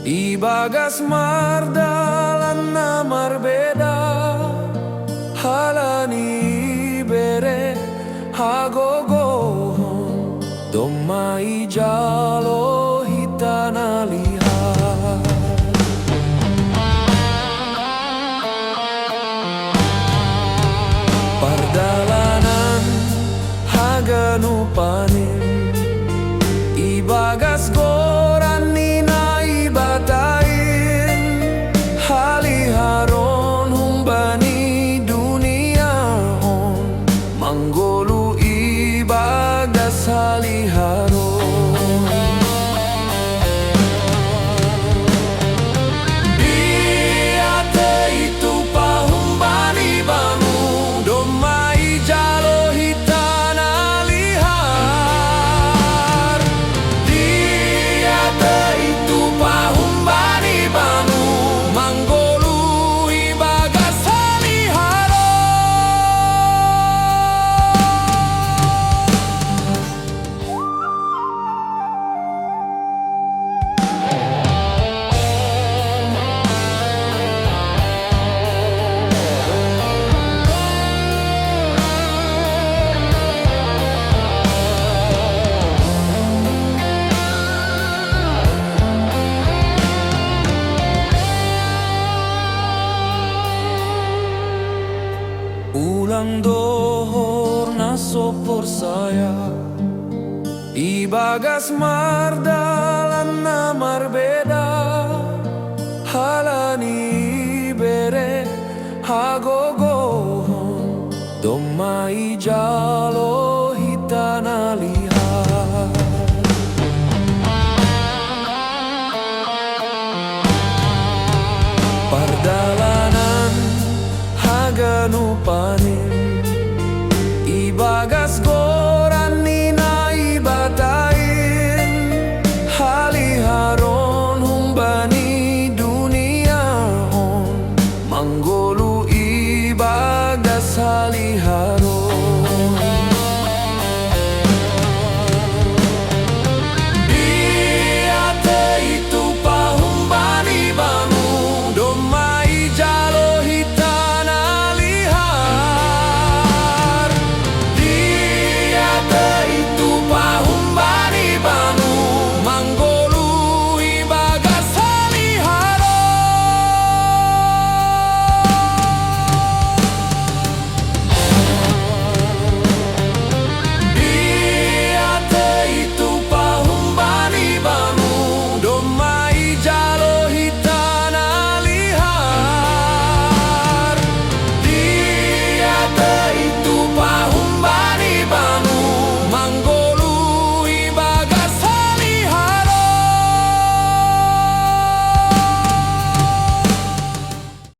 Ibagas mardalan na marbeda halani bere hagogohon domai jalo hitana lihat pardalanan haganu panin ibagas goran nina ibatain haliharon humbani dunia on manggolu ibagas haliharon biate itu pahumbani bangu domai jalo hitana lihar biate itu pahumbani bangu manggolu ibagas ulang dohor na sopor saya ibagas marda